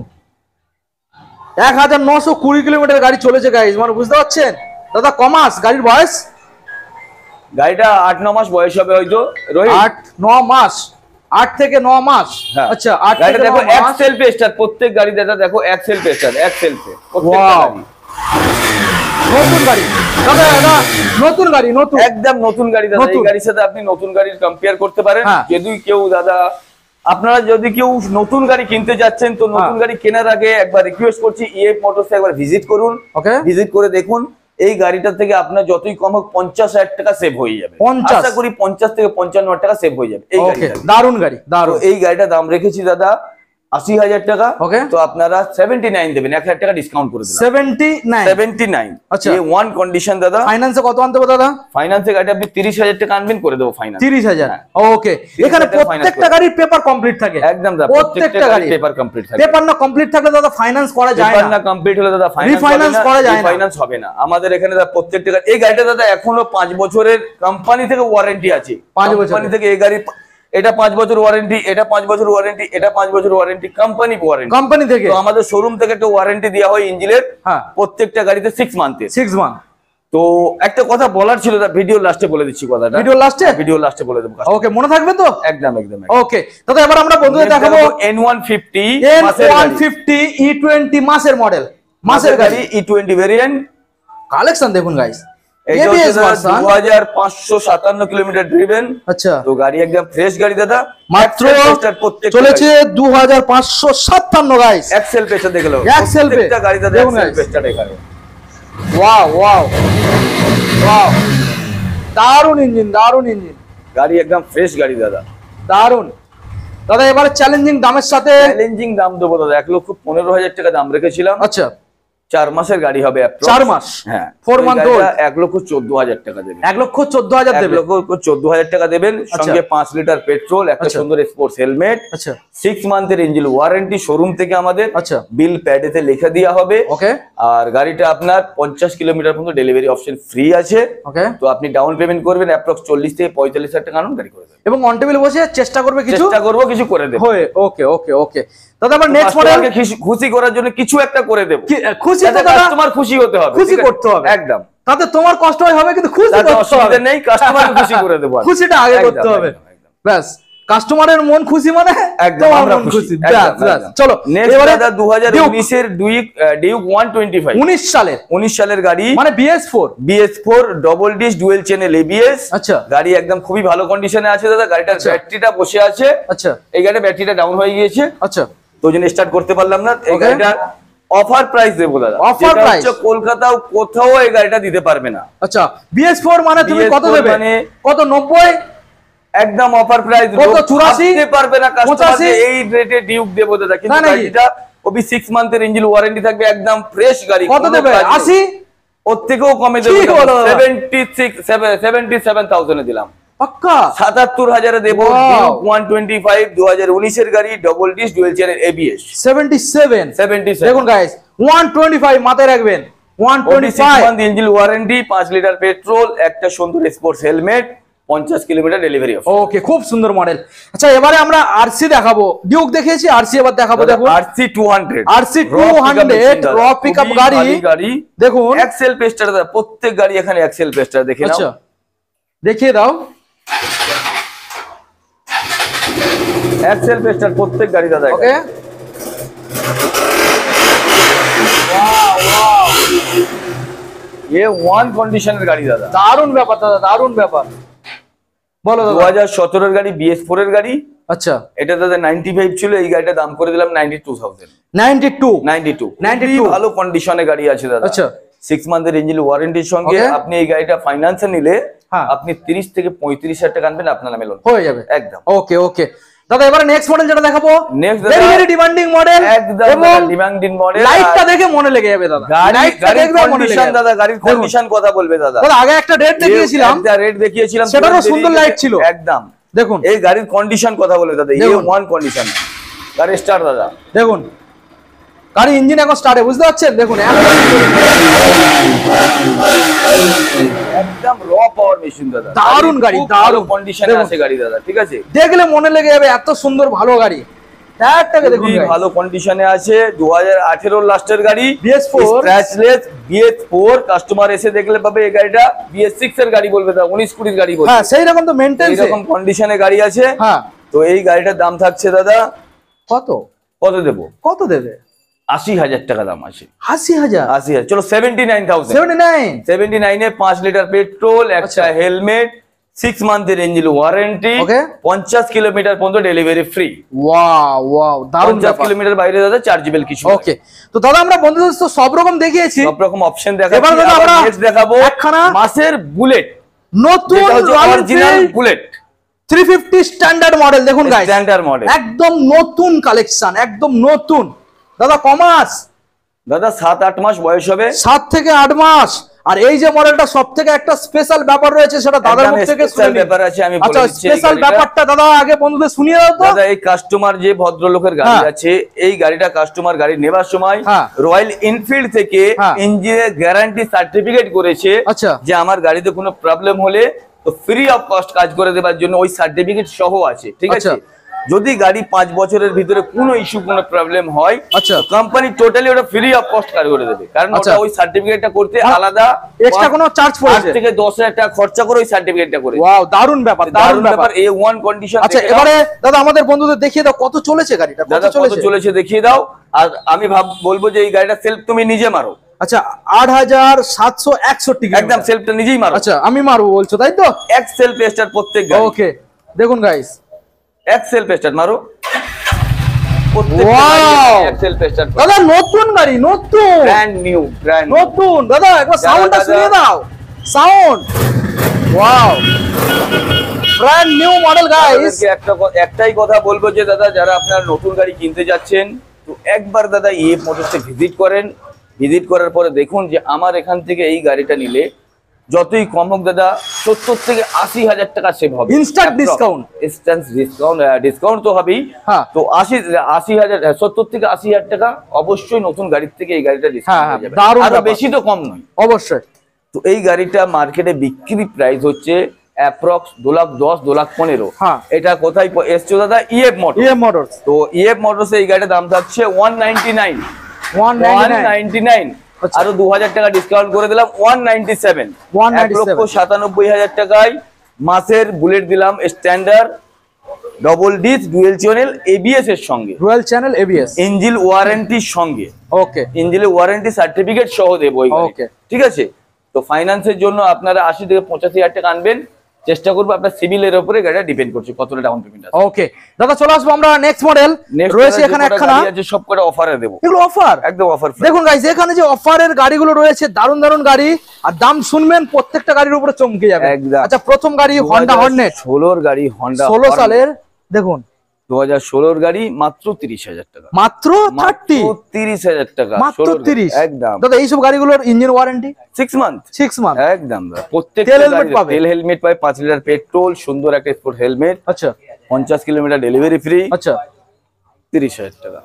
1920 কিলোমিটার গাড়ি চলেছে গাইস, মানে বুঝতে পারছেন দাদা কমাস গাড়ির বয়স? গাড়িটা 8-9 মাস বয়স হবে হয়তো, 8-9 মাস, 8 থেকে 9 মাস। আচ্ছা, 8 থেকে 9 দেখো মাস। এক সেলফে স্টার্ট, প্রত্যেক গাড়ি দাদা দেখো এক সেলফে স্টার্ট, এক সেলফে প্রত্যেকটা গাড়ি। নতুন গাড়ি দাদা, এটা নতুন গাড়ি, নতুন একদম নতুন গাড়ি দাদা। এই গাড়ির সাথে আপনি নতুন গাড়ির কম্পেয়ার করতে পারেন। যদি কেউ দাদা, আপনারা যদি কেউ নতুন গাড়ি কিনতে যাচ্ছেন, তো নতুন গাড়ি কেনার আগে একবার রিকোয়েস্ট করছি EF মোটরসে একবার ভিজিট করুন। ভিজিট করে দেখুন, এই গাড়িটা থেকে আপনার যতই কম হোক 50,000 টাকা সেভ হয়ে যাবে। আশা করি 50 থেকে 55,000 টাকা সেভ হয়ে যাবে এই গাড়িটা। দারুন গাড়ি, দারুন। এই গাড়িটার দাম রেখেছি দাদা 80,000 টাকা। ওকে, তো আপনারা 79 দেবেন, 1,000 টাকা ডিসকাউন্ট করে দিলাম। 79। আচ্ছা, এই ওয়ান কন্ডিশন দাদা। ফাইন্যান্সে কত আনতে হবে দাদা? ফাইন্যান্সে গাড়ি আপনি 30,000 টাকা আনবেন, করে দেবো ফাইনান্স 30,000। ওকে, এখানে প্রত্যেকটা গাড়ির পেপার কমপ্লিট থাকে? একদম দাদা, প্রত্যেকটা গাড়ির পেপার কমপ্লিট থাকে। পেপার না কমপ্লিট থাকলে দাদা ফাইনান্স করা যায় না? পেপার না কমপ্লিট হলে দাদা ফাইনান্স করা যায় না, ফাইনান্স হবে না আমাদের এখানে দাদা। প্রত্যেকটা গাড়ি, এই গাড়িটা দাদা এখনো 5 বছরের কোম্পানি থেকে ওয়ারেন্টি আছে। 5 বছর কোম্পানি থেকে এই গাড়ি, এটা 5 বছর ওয়ারেন্টি, এটা 5 বছর ওয়ারেন্টি, এটা 5 বছর ওয়ারেন্টি, কোম্পানি ওয়ারেন্টি, কোম্পানি থেকে। তো আমাদের শোরুম থেকে একটা ওয়ারেন্টি দেওয়া হয় ইঞ্জিনের, হ্যাঁ, প্রত্যেকটা গাড়িতে 6 মান্থের। 6 মান্থ। তো একটা কথা বলার ছিল, ভিডিও লাস্টে বলে দিচ্ছি কথাটা। ভিডিও লাস্টে বলে দেবো। ওকে, মনে থাকবে তো? একদম। ওকে, দাদা এবার আমরা বন্ধুদের দেখাবো N150 E20 মাসের মডেল, মাসের গাড়ি, E20 ভেরিয়েন্ট। কালেকশন দেখুন গাইস, 2557 কিলোমিটার ড্রিভেন। আচ্ছা, তো গাড়ি একদম ফ্রেশ গাড়ি দাদা, মাত্র চলেছে 2557 গাইস। এক্সেল পেছটা দেখে নাও, এক্সেল পেছটা গাড়ি দাদা, এক্সেল পেছটা দেখে নাও। ওয়াও ওয়াও ওয়াও, দারুন ইঞ্জিন, দারুন ইঞ্জিন, গাড়ি একদম ফ্রেশ গাড়ি দাদা, দারুন। দাদা এবারে চ্যালেঞ্জিং দামের সাথে, চ্যালেঞ্জিং দাম দেবো দাদা, 1,15,000 টাকা দাম রেখেছিলাম। আচ্ছা, 4 মাসের গাড়ি হবে, 4 মাস, হ্যাঁ 4 মান্থ ওল্ড। 1,14,000 টাকা দেবেন, 1,14,000 দেবেন, 1,14,000 টাকা দেবেন, সঙ্গে 5 লিটার পেট্রোল, একটা সুন্দর স্পোর্টস হেলমেট। আচ্ছা, 6 মান্থের ইঞ্জিন ওয়ারেন্টি শোরুম থেকে আমাদের। আচ্ছা, বিল প্যাডেতে লিখে দেওয়া হবে। ওকে, আর গাড়িটা আপনার 50 কিলোমিটার পর্যন্ত ডেলিভারি অপশন ফ্রি আছে। ওকে, তো আপনি ডাউন পেমেন্ট করবেন অ্যাপ্রক্স 40 থেকে 45,000 টাকা আনুন, গাড়ি করে দেবেন, এবং অন টেবিল বসে চেষ্টা করবে, কিছু করে দেব। ওকে ওকে ওকে দাদা, আবার নেক্সট মডেলকে খুশি করার জন্য কিছু একটা করে দেব। খুশি তো দাদা, তোমার খুশি হতে হবে, খুশি করতে হবে একদম। তাতে তোমার কষ্ট হবে, কিন্তু খুশি করতে হবে, অসুবিধা নেই, কাস্টমারকে খুশি করে দেব, খুশিটা আগে করতে হবে, ব্যাস। কাস্টমারের মন খুশি মানে একদম আমরা খুশি, ব্যাস ব্যাস। চলো নেক্সট দাদা, 2019 এর ডিউক 125, 19 সালের গাড়ি, মানে BS4 double dish dual channel ABS। আচ্ছা, গাড়ি একদম খুবই ভালো কন্ডিশনে আছে দাদা। গাড়িটার ব্যাটারিটা বসে আছে। আচ্ছা, এই গাড়িটার ব্যাটারিটা ডাউন হয়ে গিয়েছে। আচ্ছা, তো জন্য স্টার্ট করতে পারলাম না। এই গাড়িটা অফার প্রাইস দেবো দাদা, অফার প্রাইস কলকাতাও কোথাও এই গাড়িটা দিতে পারবে না। আচ্ছা, BS4 মানে তুমি কত দেবে? মানে কত, 90? একদম অফার প্রাইস, কত 84 দিতে পারবে না কাস্টমারকে, এই রেটে ডিউক দেবো দাদা। কিন্তু গাড়িটা ওবি 6 মান্থের ইঞ্জিন ওয়ারেন্টি থাকবে, একদম ফ্রেশ গাড়ি। কত দেবে? 80? ওর থেকেও কমে দেবো, 77,000 এ দিলাম, পাক্কা 77,000 এ দেবো। 125 2019 এর গাড়ি, double dish dual channel ABS, 77 দেখুন গাইস, 125 মাথায় রাখবেন, 125 ইঞ্জিন ওয়ারেন্টি, 5 লিটার পেট্রোল, একটা সুন্দর স্পোর্টস হেলমেট, 50 কিলোমিটার ডেলিভারি। ওকে, খুব সুন্দর মডেল। আচ্ছা, এবারে আমরা আরসি দেখাবো, ডিউক দেখিয়েছি, আরসি এবার দেখাবো। দেখুন আরসি 200 র পিকআপ গাড়ি দেখুন, এক্সেল পেস্টার দাদা, প্রত্যেক গাড়ি এখানে এক্সেল পেস্টার দেখে নাও। আচ্ছা, দেখিয়ে দাও, এক্সেল পেস্টার প্রত্যেক গাড়ি দাদা। ওকে, ये ওয়ান কন্ডিশনের গাড়ি দাদা, দারুণ ব্যাপার দাদা, দারুণ ব্যাপার। বলো দাদা, 2017 এর গাড়ি, BS4 এর গাড়ি। আচ্ছা, এটা দাদা 95 ছিল, এই গাড়িটা দাম করে দিলাম 92,000। 92 ভালো কন্ডিশনে গাড়ি আছে দাদা। আচ্ছা, 6 মান্থের ইঞ্জিন ওয়ারেন্টির সঙ্গে আপনি এই গাড়িটা ফাইন্যান্সে নিলে আপনি 30 থেকে 35,000 টাকা আনবেন, আপনার নামে লোন হয়ে যাবে একদম। ওকে ওকে দাদা, এবারে নেক্সট মডেল যেটা দেখাবো, নেক্সট ভেরি ডিমান্ডিং মডেল, একদম ডিমান্ডিং মডেল। লাইটটা দেখে মনে লেগে যাবে দাদা, গাড়ির কন্ডিশন দাদা, গাড়ির কন্ডিশন কথা বলবে দাদা। আগে একটা রেট দেখিয়েছিলাম, সেটারও সুন্দর লাইট ছিল একদম। দেখুন এই গাড়ির কন্ডিশন কথা বলবে দাদা, এই ওয়ান কন্ডিশন গাড়ি স্টার্ট দাদা। দেখুন গাড়ি ইঞ্জিন এখন স্টার্টে, বুঝতে পারছেন? দেখুন একদম র পাওয়ার মেশিন দাদা, দারুণ গাড়ি, দারুণ কন্ডিশনে আছে গাড়ি দাদা। ঠিক আছে, দেখলে মনে লেগে যাবে এত সুন্দর ভালো গাড়ি। টায়ারটাকে দেখুন, ভালো কন্ডিশনে আছে, 2018 লাস্টের গাড়ি, BS4 স্ক্র্যাচলেস BS4। কাস্টমার এসে দেখলে পাবে এই গাড়িটা BS6 এর গাড়ি বলবে দাদা, 19-20 গাড়ি বলবে। হ্যাঁ, সেই রকম তো মেইনটেইন, এই রকম কন্ডিশনে গাড়ি আছে। হ্যাঁ, তো এই গাড়িটার দাম থাকছে দাদা কত, কত দেবো, কত দেবে? 80,000 টাকা দাম আছে। 80,000 চলো 79,000 এ 5 লিটার পেট্রোল, একটা হেলমেট, 6 মান্থের ইঞ্জিন ওয়ারেন্টি, 50 কিলোমিটার পর্যন্ত ডেলিভারি ফ্রি। ওয়াও ওয়াও, দারুণ। 50 কিলোমিটার বাইরে দাদা চার্জেবল কিছু। ওকে, তো দাদা আমরা বন্ধুদের তো সব রকম দেখিয়েছি, সব রকম অপশন দেখাচ্ছি। এবার দাদা আমরা নেক্সট দেখাবো একখানা মাসের বুলেট, নতুন অরিজিনাল বুলেট 350 স্ট্যান্ডার্ড মডেল দেখুন গাইস, স্ট্যান্ডার্ড মডেল, একদম নতুন কালেকশন, একদম নতুন। দাদা কমাস? দাদা 7-8 মাস বয়স হবে, 7 থেকে 8 মাস। আর এই যে মডেলটা সবথেকে একটা স্পেশাল ব্যাপার রয়েছে, সেটা দাদার মুখ থেকে স্পেশাল ব্যাপার আছে, আমি বলে আচ্ছা দিচ্ছি স্পেশাল ব্যাপারটা দাদা আগে বন্ধুদের শুনিয়ে দাও তো। দাদা এই কাস্টমার যে ভদ্রলোকের গাড়ি আছে, এই গাড়িটা কাস্টমার গাড়ি নেবার সময় রয়্যাল এনফিল্ড থেকে ইঞ্জিনের গ্যারান্টি সার্টিফিকেট করেছে যে আমার গাড়িতে কোনো প্রবলেম হলে তো ফ্রি অফ কস্ট কাজ করে দেওয়ার জন্য ওই সার্টিফিকেট সহ আছে, ঠিক আছে। যদি গাড়ি 5 বছরের ভিতরে কোনো ইস্যু কোনো প্রবলেম হয়, কোম্পানি টোটালি ওটা ফ্রি অফ কস্ট কাজ করে দেবে, কারণ ওটা ওই সার্টিফিকেটটা করতে আলাদা এক্সট্রা কোনো চার্জ পড়ে 8 থেকে 10,000 টাকা খরচা করে ওই সার্টিফিকেটটা করে। ওয়াও, দারুণ ব্যাপার, দারুণ ব্যাপার। A1 condition. আচ্ছা এবারে দাদা আমাদের বন্ধুদের দেখিয়ে দাও কত চলেছে গাড়িটা, কত চলেছে দেখিয়ে দাও। আর আমি বলবো যে এই গাড়িটা সেলফ তুমি নিজে মারো। আচ্ছা 8761 একদম সেলফটা নিজেই মারো। আচ্ছা আমি মারবো বলছো তাই তো? এক সেলফ স্টার্ট প্রত্যেক গাড়ি। ওকে দেখুন গাইস, এক সেলফ স্টার্ট মারো ওয়াও, এক সেলফ স্টার্ট দাদা নতুন গাড়ি, নতুন ব্র্যান্ড নিউ, ব্র্যান্ড নতুন। দাদা একবার সাউন্ডটা শুনিয়ে দাও, sound. Wow, brand new model guys. একটাই কথা বলবো যে দাদা যারা আপনারা নতুন গাড়ি কিনতে যাচ্ছেন, তো একবার দাদা ইএফ মোটরসে ভিজিট করেন। ভিজিট করার পরে দেখুন যে আমার এখান থেকে এই গাড়িটা নিলে যতই কম হোক দাদা 70 থেকে 80,000 টাকা সেভ হবে। ইনস্ট্যান্ট ডিসকাউন্ট, ইনস্ট্যান্ট ডিসকাউন্ট তো হবেই। তো 80,000 70 থেকে 80,000 টাকা অবশ্যই নতুন গাড়ির থেকে এই গাড়িটা ডিসকাউন্ট হয়ে যাবে, আর বেশি তো কম নয় অবশ্যই। তো এই গাড়িটা মার্কেটে বিক্রি প্রাইস হচ্ছে অ্যাপ্রক্স 2,10,000 2,15,000। এটা কোথায় এসছে দাদা? EF motors. তো ইএফ মোটরসে এই গাড়িটার দাম থাকছে 199। আরো 2,000 টাকা ডিসকাউন্ট করে দিলাম 197। 1,97,000 টাকায় মাসের বুলেট দিলাম standard double disc dual channel ABS এর সঙ্গে, ডুয়েল চ্যানেল এবিএস, ইঞ্জিন ওয়ারেন্টির সঙ্গে। ওকে, ইঞ্জিনের ওয়ারেন্টি সার্টিফিকেট সহ দেবো। ওকে ঠিক আছে। তো ফাইন্যান্সের জন্য আপনারা 80 থেকে 85,000 টাকা আনবেন, চেষ্টা করবো আপনার সিভিলের উপরে গাড়িটা ডিপেন্ড করছে কতটা ডাউন পেমেন্ট আছে। ওকে দাদা চলে আসবো আমরা নেক্সট মডেল। রয়েছে এখানে একখানা আছে, সবকটা অফারে দেব। এগুলো অফার, একদম অফার। দেখুন গাইস এখানে যে অফারের গাড়িগুলো রয়েছে দারুন দারুন গাড়ি, আর দাম শুনবেন প্রত্যেকটা গাড়ির উপরে চমকে যাবে। আচ্ছা প্রথম গাড়ি হন্ডা হর্নেট, 16 গাড়ি হন্ডা 16 সালের, দেখুন 2016 গাড়ি, মাত্র 30,000 টাকা, মাত্র 30,000 টাকা, মাত্র 30। একদম দাদা এইসব গাড়িগুলোর ইঞ্জিন ওয়ারেন্টি 6 মান্থ, 6 মান্থ একদম। প্রত্যেকটা তেল হেলমেট পাবে, 5 লিটার পেট্রোল, সুন্দর একটা স্পোর্ট হেলমেট। আচ্ছা 50 কিলোমিটার ডেলিভারি ফ্রি। আচ্ছা 30,000 টাকা।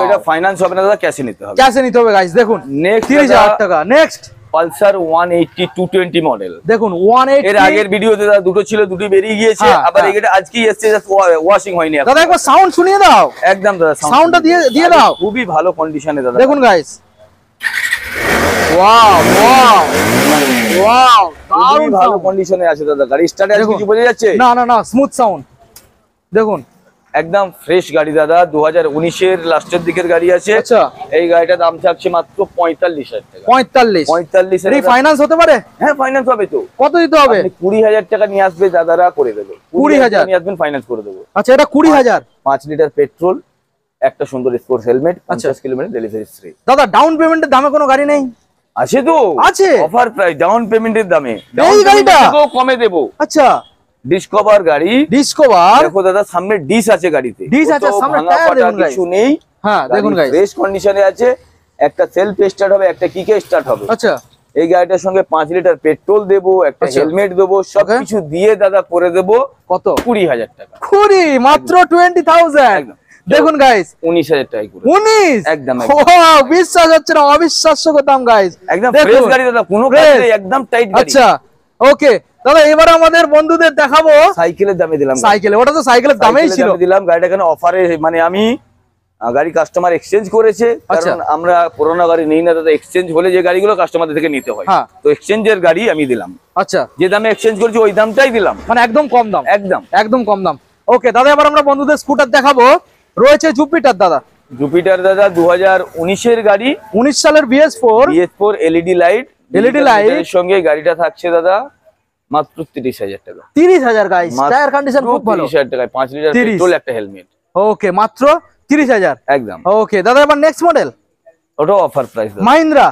এটা ফাইন্যান্স হবে না দাদা, ক্যাশে নিতে হবে। ক্যাশে নিতে হবে গাইস। দেখুন নেক্সট 30,000 টাকা। Next Pulsar 180 220 model. দেখুন 180, এর আগের ভিডিওতে দাদা দুটো ছিল, দুটো বেরিয়ে গিয়েছে, আবার এটা আজকেই এসেছে, জাস্ট ওয়াশিং হয়নি। দাদা একবার সাউন্ড শুনিয়ে দাও। একদম দাদা সাউন্ডটা দিয়ে দাও। খুবই ভালো কন্ডিশনে দাদা, দেখুন গাইস। ওয়াও ওয়াও ওয়াও, দারুণ ভালো কন্ডিশনে আছে দাদা গাড়ি। স্টার্টে আছে কিছু বোঝা যাচ্ছে? না না না, স্মুথ সাউন্ড। দেখুন একদম ফ্রেশ গাড়ি দাদা, 2019 এর লাস্টের দিকের গাড়ি আছে। আচ্ছা এই গাড়িটার দাম থাকছে মাত্র 45,000 টাকা। 45 এর ফাইন্যান্স হতে পারে? হ্যাঁ ফাইন্যান্স হবে। তো কত দিতে হবে? 20,000 টাকা নিয়ে আসবে দাদারা, করে দেবো। 20,000 নিয়ে আসবেন, ফাইন্যান্স করে দেবো। আচ্ছা এটা 20,000। 5 লিটার পেট্রোল, একটা সুন্দর sports helmet, 50 kilometre delivery free. দাদা ডাউন পেমেন্টের দামে কোনো গাড়ি নেই? আছে তো, আছে অফার প্রাইস ডাউন পেমেন্টের দামে, এই গাড়িটা কমে দেবো। আচ্ছা ডিসকভার গাড়ি, ডিসকভার। দেখো দাদা সামনে ডিস আছে গাড়িতে, ডিস আছে সামনে, টায়ার দেখুন গাইস, কিছু নেই। হ্যাঁ দেখুন গাইস, ফ্রেশ কন্ডিশনে আছে। একটা সেলফ স্টার্ট হবে, একটা কিকে স্টার্ট হবে। আচ্ছা এই গাড়িটার সঙ্গে 5 লিটার পেট্রোল দেবো, একটা হেলমেট দেবো, সবকিছু দিয়ে দাদা করে দেবো কত? 20,000 টাকা। 20 মাত্র 20,000। দেখুন গাইস 19,000 টাকা করে। 19 একদম। ওয়াও, বিশ্বাস হচ্ছে না, অবিশ্বাস্য দাম গাইস। একদম ফ্রেশ গাড়ি দাদা, কোনো কাজে একদম টাইট গাড়ি। আচ্ছা ওকে দাদা, এবার আমাদের বন্ধুদের দেখাবো সাইকেলের দামে দিলাম। সাইকেলে, ওটা তো সাইকেলের দামেই ছিল। দিলাম গাড়িটা কেন অফারে, মানে আমি গাড়ি কাস্টমার এক্সচেঞ্জ করেছে, কারণ আমরা পুরোনো গাড়ি নেই না দাদা, এক্সচেঞ্জ হলে যে গাড়িগুলো কাস্টমারদের থেকে নিতে হয়, তো এক্সচেঞ্জের গাড়ি আমি দিলাম। আচ্ছা যে দামে এক্সচেঞ্জ করেছি ওই দামটাই দিলাম, মানে একদম কম দাম, একদম একদম কম দাম। ওকে দাদা, এবার আমরা বন্ধুদের স্কুটার দেখাবো। রয়েছে জুপিটার দাদা। জুপিটার দাদা 2019 এর গাড়ি, 19 সালের BS4 এলইডি লাইট, এর সঙ্গে গাড়িটা থাকছে দাদা মাত্র 30,000 টাকা। 30,000 গাইস, টায়ার কন্ডিশন খুব ভালো। 30,000 টাকায় 5 লিটার পেট্রোল, একটা হেলমেট। ওকে মাত্র 30,000 একদম। ওকে দাদা, এবার নেক্সট মডেল, ওটা অফার প্রাইস। মাহিন্দ্রা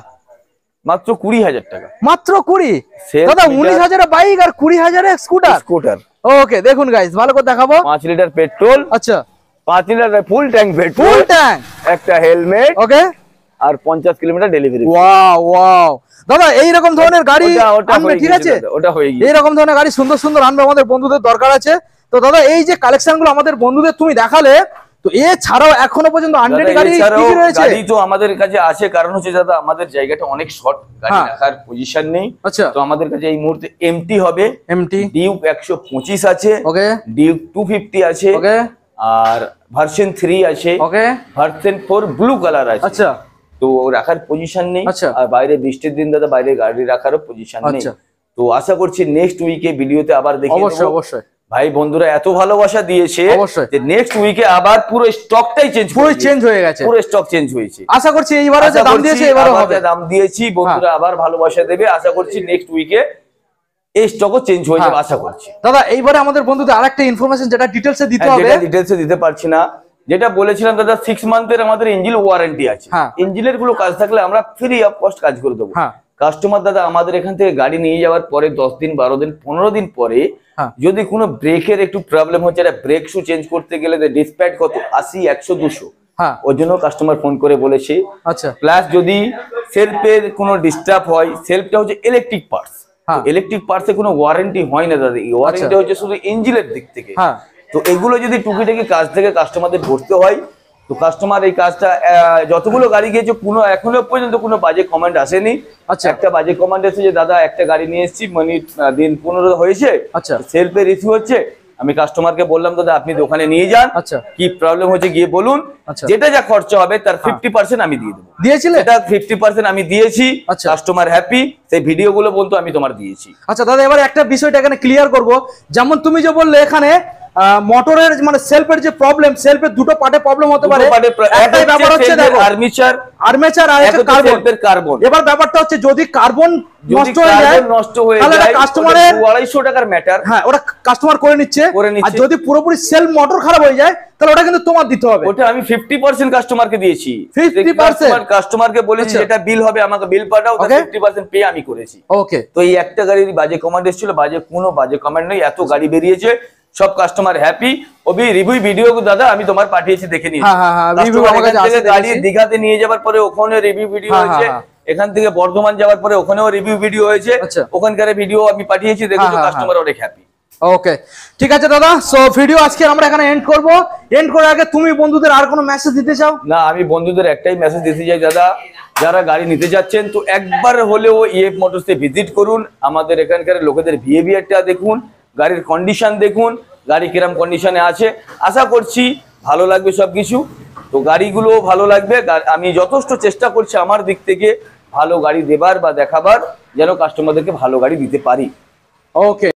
মাত্র 20,000 টাকা। মাত্র 20? দাদা 19,000 বাইক আর 20,000 স্কুটার। ওকে দেখুন গাইস, ভালো করে দেখাবো। 5 লিটার পেট্রোল, আচ্ছা 5 litre full tank petrol, full tank, একটা হেলমেট, ওকে, আর 50 কিলোমিটার ডেলিভারি। ওয়াও দাদা, এইরকম ধরনের গাড়ি আনবে, ঠিক আছে? ওটা হয়ে গেছে। এইরকম ধরনের গাড়ি সুন্দর সুন্দর আনবে, আমাদের বন্ধুদের দরকার আছে। তো দাদা এই যে কালেকশন গুলো আমাদের বন্ধুদের তুমি দেখালে, তো এছাড়াও এখনো পর্যন্ত আনরেডি গাড়ি কি রয়েছে? গাড়ি তো আমাদের কাছে আছে, কারণ হচ্ছে দাদা আমাদের জায়গাটা অনেক শর্ট, গাড়ি রাখার পজিশন নেই। আচ্ছা, তো আমাদের কাছে এই মুহূর্তে এমটি হবে, ডিউক 125 আছে, ওকে, ডিউক 250 আছে, ওকে, আর ভার্সন 3 আছে, ওকে, ভার্সন 4 ব্লু কালার আছে। আচ্ছা, তো রাখার পজিশন নেই, আর বাইরে বৃষ্টির দিন দাদা বাইরে গাড়ি রাখারও পজিশন নেই। তো আশা করছি নেক্সট উইকে ভিডিওতে আবার দেখে নেব। অবশ্যই অবশ্যই ভাই বন্ধুরা এত ভালোবাসা দিয়েছে যে নেক্সট উইকে আবার পুরো স্টকটাই চেঞ্জ হয়ে গেছে, পুরো স্টক চেঞ্জ হয়েছে। আশা করছি এইবারে যে দাম দিয়েছে এবারও হবে, দাম দিয়েছি, বন্ধুরা আবার ভালোবাসা দেবে। আশা করছি নেক্সট উইকে এই স্টকও চেঞ্জ হয়ে যাবে, আশা করছি। দাদা এইবারে আমাদের বন্ধুদের আরেকটা ইনফরমেশন যেটা ডিটেইলসে দিতে হবে, যেটা ডিটেইলসে দিতে পারছি না, যেটা বলেছিলাম দাদা 6 মান্থের আমাদের ইঞ্জিন ওয়ারেন্টি আছে। ইঞ্জিনের গুলো কাজ থাকলে আমরা ফ্রি অফ কস্ট কাজ করে দেবো। কাস্টমার দাদা আমাদের এখান থেকে গাড়ি নিয়ে যাওয়ার পরে 10 দিন 12 দিন 15 দিন পরে যদি কোনো ব্রেকের একটু প্রবলেম হচ্ছে, এটা ব্রেক শু চেঞ্জ করতে গেলে ডিসপ্যাচ কত 80 100 200, ওর জন্য কাস্টমার ফোন করে বলেছে। আচ্ছা, প্লাস যদি সেলফের কোনো ডিস্টার্ব হয়, সেলফটা হচ্ছে ইলেকট্রিক পার্টস, ইলেকট্রিক পার্টসে কোনো ওয়ারেন্টি হয় না দাদা, ওয়ারেন্টি হচ্ছে শুধু ইঞ্জিনের দিক থেকে। তো এগুলো যদি টুকিটাকি কাজ থেকে কাস্টমারদের ভরতে হয়, তো কাস্টমার এই কাজটা যতগুলো গাড়ি গিয়েছে কোনো এখনো পর্যন্ত কোনো বাজে কমেন্ট আসেনি। আচ্ছা, একটা বাজে কমেন্ট এসেছে যে দাদা একটা গাড়ি নিয়ে এসেছি, মানে দিন 15 হয়েছে, আচ্ছা সেলফের ইস্যু হচ্ছে। আমি কাস্টমারকে বললাম দাদা আপনি দোকানে নিয়ে যান, আচ্ছা কি প্রবলেম হচ্ছে গিয়ে বলুন, যেটা যা খরচা হবে তার 50% আমি দিয়ে দেবো। দিয়েছিলে? এটা 50% আমি দিয়েছি, কাস্টমার হ্যাপি, সেই ভিডিওগুলো বলতো আমি তোমার দিয়েছি। আচ্ছা দাদা এবার একটা বিষয়টা এখানে ক্লিয়ার করব, যেমন তুমি যে বললে এখানে মোটরের মানে সেলফের যে প্রবলেম, সেলফের দুটো পার্টে প্রবলেম হতে পারে। একটাই ব্যাপার হচ্ছে দেখো আর্মেচার আর একটা কার্বন। এবার ব্যাপারটা হচ্ছে যদি কার্বন নষ্ট হয়ে যায় তাহলে কাস্টমারের 250 টাকার ম্যাটার, হ্যাঁ ওটা কাস্টমার করে নিচ্ছে। আর যদি পুরোপুরি সেলফ মোটর খারাপ হয়ে যায় তাহলে ওটা কিন্তু তোমার দিতে হবে। ওটা আমি 50% কাস্টমারকে দিয়েছি, 50% কাস্টমারকে বলেছি যেটা বিল হবে আমাকে বিল পাঠাও, তো 50% পে আমি করেছি। ওকে, তো এই একটা গাড়ির বাজে কমেন্ট এসেছিল, কোনো বাজে কমেন্ট নেই, এত গাড়ি বেরিয়েছে, সব কাস্টমার হ্যাপি। ওবি রিভিউ ভিডিও দাদা আমি তোমার পাঠিয়েছি, দেখে নিয়েছি। গাড়ি দীঘাতে নিয়ে যাওয়ার পরে ওখানে রিভিউ ভিডিও হয়েছে, এখান থেকে বর্ধমান যাওয়ার পরে ওখানেও রিভিউ ভিডিও হয়েছে, ওখানকার ভিডিও আমি পাঠিয়েছি, দেখেছো কাস্টমার অনেক হ্যাপি। ওকে ঠিক আছে দাদা, সো ভিডিও আজকে আমরা এখানে এন্ড করব। এন্ড করার আগে তুমি বন্ধুদের আর কোনো মেসেজ দিতে চাও? না, আমি বন্ধুদের একটাই মেসেজ দিতে চাই দাদা, যারা গাড়ি নিতে যাচ্ছেন তো একবার হলেও ইএফ মোটরসে ভিজিট করুন, আমাদের এখানকার লোকেদের বিহেভিয়ারটা দেখুন, গাড়ির কন্ডিশন দেখুন, গাড়ি কিরম কন্ডিশনে আছে। আশা করছি ভালো লাগবে সবকিছু, তো গাড়িগুলো ভালো লাগবে। আমি যথেষ্ট চেষ্টা করছি আমার দিক থেকে ভালো গাড়ি দেবার বা দেখাবার, যেন কাস্টমারদেরকে ভালো গাড়ি দিতে পারি। ওকে।